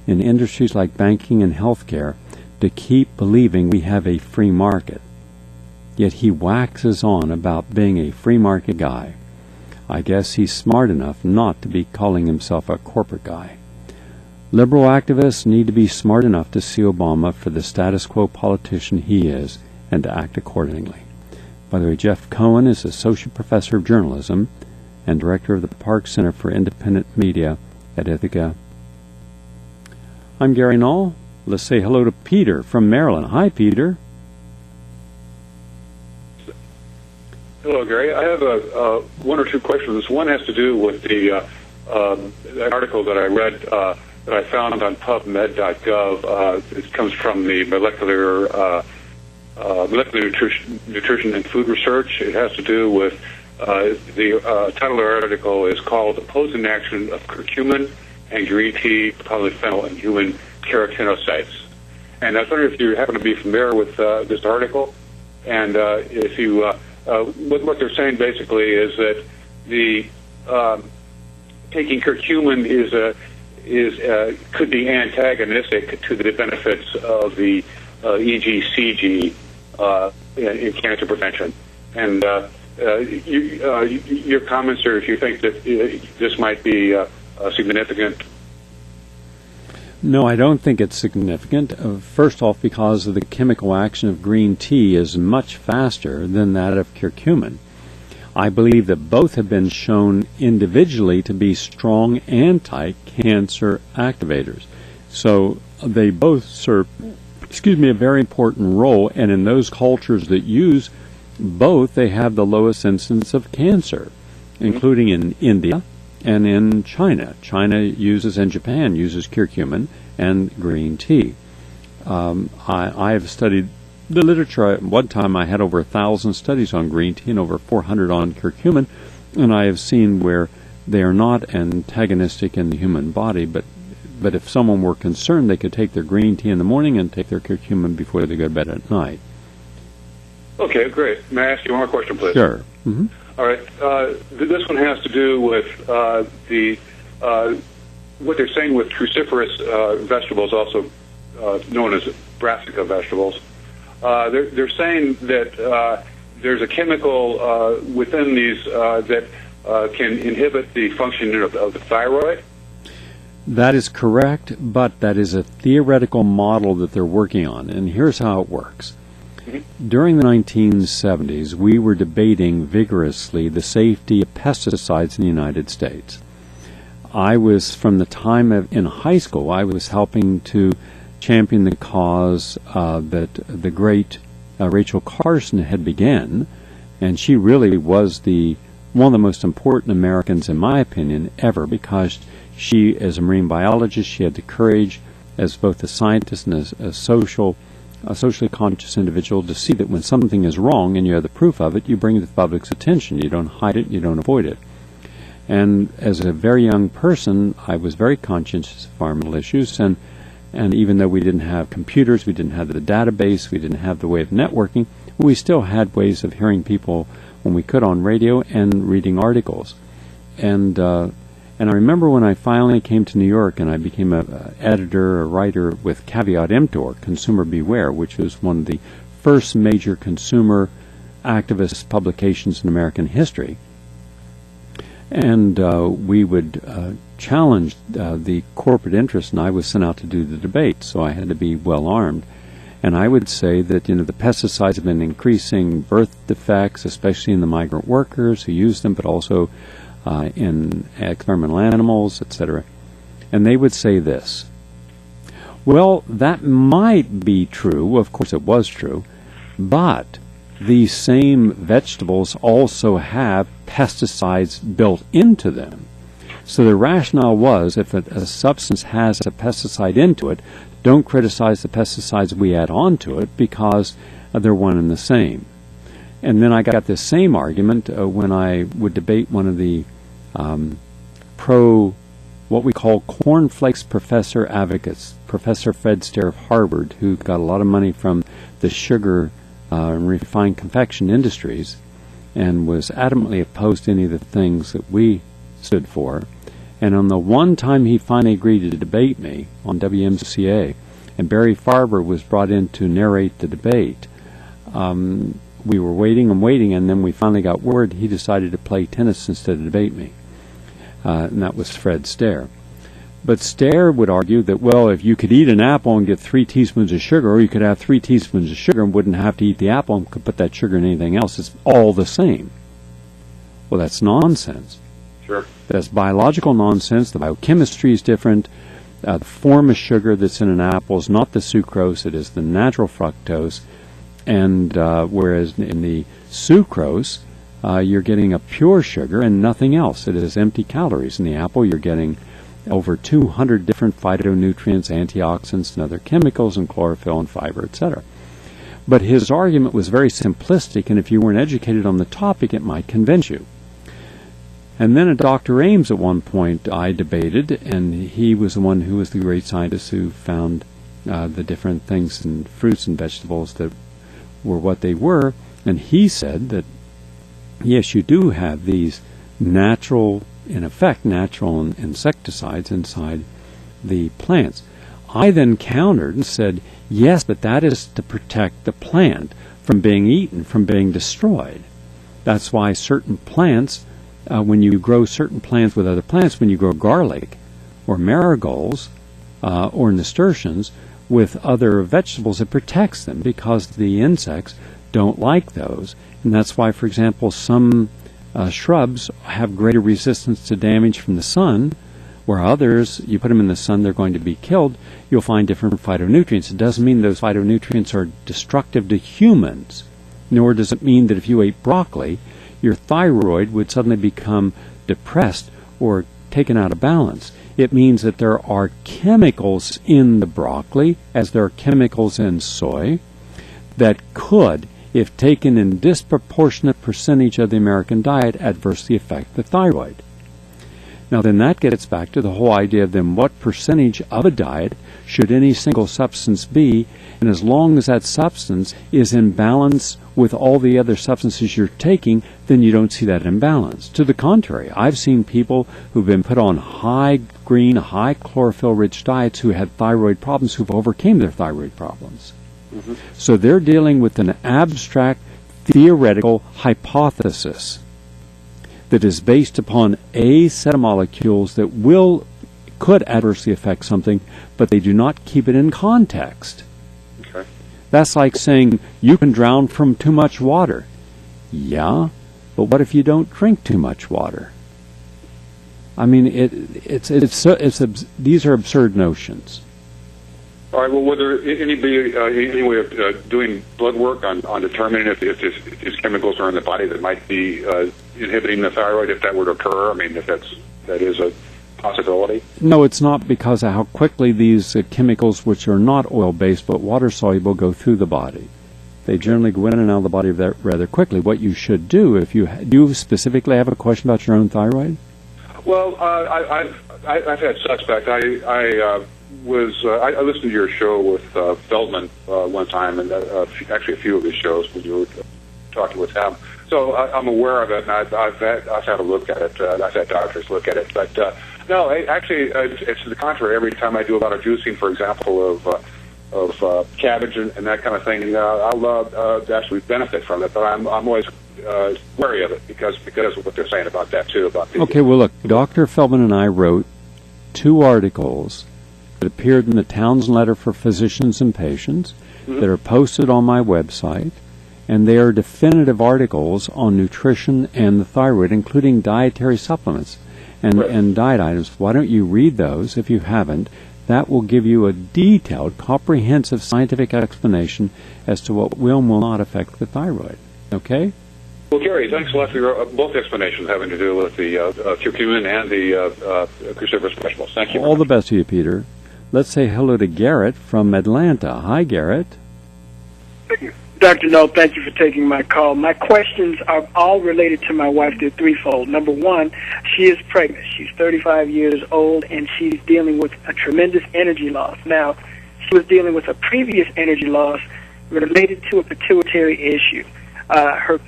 in industries like banking and healthcare to keep believing we have a free market. Yet he waxes on about being a free market guy. I guess he's smart enough not to be calling himself a corporate guy. Liberal activists need to be smart enough to see Obama for the status quo politician he is and to act accordingly. By the way, Jeff Cohen is Associate Professor of Journalism and Director of the Park Center for Independent Media at Ithaca. I'm Gary Null. Let's say hello to Peter from Maryland. Hi, Peter. Hello, Gary. I have one or two questions. One has to do with the article that I read that I found on PubMed.gov. It comes from the molecular nutrition and food research. It has to do with the title of the article is called Opposing Action of Curcumin and Green Tea, Polyphenol, and Human Keratinocytes. And I was wondering if you happen to be familiar with this article, and if you what they're saying basically is that the taking curcumin could be antagonistic to the benefits of the EGCG in cancer prevention. And your comments, or if you think that this might be significant. No, I don't think it's significant. First off, because of the chemical action of green tea is much faster than that of curcumin. I believe that both have been shown individually to be strong anti-cancer activators. So they both serve, a very important role, and in those cultures that use both, they have the lowest incidence of cancer, including in India and in China. China uses, and Japan uses curcumin and green tea. I have studied the literature. At one time I had over 1,000 studies on green tea and over 400 on curcumin, and I have seen where they are not antagonistic in the human body, but if someone were concerned, they could take their green tea in the morning and take their curcumin before they go to bed at night. Okay, great. May I ask you one more question, please? Sure. Mm-hmm. All right. This one has to do with what they're saying with cruciferous vegetables, also known as brassica vegetables. They're saying that there's a chemical within these that can inhibit the function of the thyroid. That is correct, but that is a theoretical model that they're working on, and here's how it works. During the 1970s, we were debating vigorously the safety of pesticides in the United States. I was, from the time in high school, I was helping to champion the cause that the great Rachel Carson had begun, and she really was one of the most important Americans, in my opinion, ever, because she, as a marine biologist, she had the courage, as both a scientist and a socially conscious individual, to see that when something is wrong and you have the proof of it, you bring it to the public's attention. You don't hide it, you don't avoid it. And as a very young person, I was very conscientious of environmental issues, and even though we didn't have computers, we didn't have the database, we didn't have the way of networking, we still had ways of hearing people when we could on radio and reading articles. And I remember when I finally came to New York and I became an editor, a writer with Caveat Emptor, Consumer Beware, which was one of the first major consumer activist publications in American history. And we would challenge the corporate interest, and I was sent out to do the debate, so I had to be well armed. And I would say that the pesticides have been increasing birth defects, especially in the migrant workers who use them, but also in experimental animals, etc. And they would say this: well, that might be true. Of course, it was true, but these same vegetables also have pesticides built into them. So the rationale was, if a substance has a pesticide into it, don't criticize the pesticides we add on to it, because they're one and the same. And then I got this same argument when I would debate one of the what we call cornflakes professor advocates, Professor Fred Stair of Harvard, who got a lot of money from the sugar and refined confection industries, and was adamantly opposed to any of the things that we stood for. And on the one time he finally agreed to debate me on WMCA, and Barry Farber was brought in to narrate the debate, we were waiting and waiting, and then we finally got word he decided to play tennis instead of debate me. And that was Fred Stair. But Stair would argue that, well, if you could eat an apple and get 3 teaspoons of sugar, or you could have 3 teaspoons of sugar and wouldn't have to eat the apple and could put that sugar in anything else, it's all the same. Well, that's nonsense. Sure. That's biological nonsense. The biochemistry is different. The form of sugar that's in an apple is not the sucrose, it is the natural fructose. And whereas in the sucrose, you're getting a pure sugar and nothing else. It is empty calories. In the apple, you're getting over 200 different phytonutrients, antioxidants, and other chemicals, and chlorophyll and fiber, etc. But his argument was very simplistic, and if you weren't educated on the topic, it might convince you. And then Dr. Ames at one point I debated, and he was the one who was the great scientist who found the different things in fruits and vegetables that were what they were, and he said that, yes, you do have these natural insecticides inside the plants. I then countered and said, yes, but that is to protect the plant from being eaten, from being destroyed. That's why certain plants, when you grow certain plants with other plants, when you grow garlic or marigolds or nasturtiums with other vegetables, it protects them because the insects don't like those. And that's why, for example, some shrubs have greater resistance to damage from the sun, where others, you put them in the sun, they're going to be killed. You'll find different phytonutrients. It doesn't mean those phytonutrients are destructive to humans, nor does it mean that if you ate broccoli, your thyroid would suddenly become depressed or taken out of balance. It means that there are chemicals in the broccoli, as there are chemicals in soy, that could, if taken in disproportionate percentage of the American diet, adversely affect the thyroid. Now then that gets back to the whole idea of then what percentage of a diet should any single substance be, and as long as that substance is in balance with all the other substances you're taking, then you don't see that imbalance. To the contrary, I've seen people who've been put on high green, high chlorophyll-rich diets who had thyroid problems who've overcame their thyroid problems. Mm-hmm. So they're dealing with an abstract, theoretical hypothesis that is based upon a set of molecules that could adversely affect something, but they do not keep it in context. Okay. That's like saying you can drown from too much water. Yeah, but what if you don't drink too much water? I mean, these are absurd notions. All right. Well, would there any way of doing blood work on determining if these chemicals are in the body that might be inhibiting the thyroid, if that were to occur? I mean, if that is a possibility? No, it's not, because of how quickly these chemicals, which are not oil-based but water-soluble, go through the body. They generally go in and out of the body rather quickly. What you should do, do you specifically have a question about your own thyroid? Well, I've had suspect. I listened to your show with Feldman one time, and actually a few of his shows when you were talking with him. So I'm aware of it, and I've had a look at it. I've had doctors look at it, but no, actually, it's to the contrary. Every time I do a lot of juicing, for example, of cabbage and that kind of thing, I'll actually benefit from it. But I'm always wary of it because of what they're saying about that too. Okay, well, look, Dr. Feldman and I wrote 2 articles that appeared in the Townsend Letter for Physicians and Patients, mm-hmm. that are posted on my website, and they are definitive articles on nutrition and the thyroid, including dietary supplements and diet items. Why don't you read those if you haven't? That will give you a detailed, comprehensive scientific explanation as to what will and will not affect the thyroid. Okay? Well, Gary, thanks a lot for your both explanations having to do with the curcumin and the cruciferous vegetables. Thank you. All the best to you, Peter. Let's say hello to Garrett from Atlanta. Hi, Garrett. Dr. Null, thank you for taking my call. My questions are all related to my wife. They're threefold. Number one, she is pregnant. She's 35 years old, and she's dealing with a tremendous energy loss. Now, she was dealing with a previous energy loss related to a pituitary issue. Her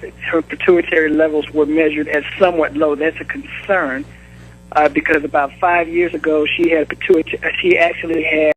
pituitary levels were measured as somewhat low. That's a concern. because about 5 years ago she had she actually had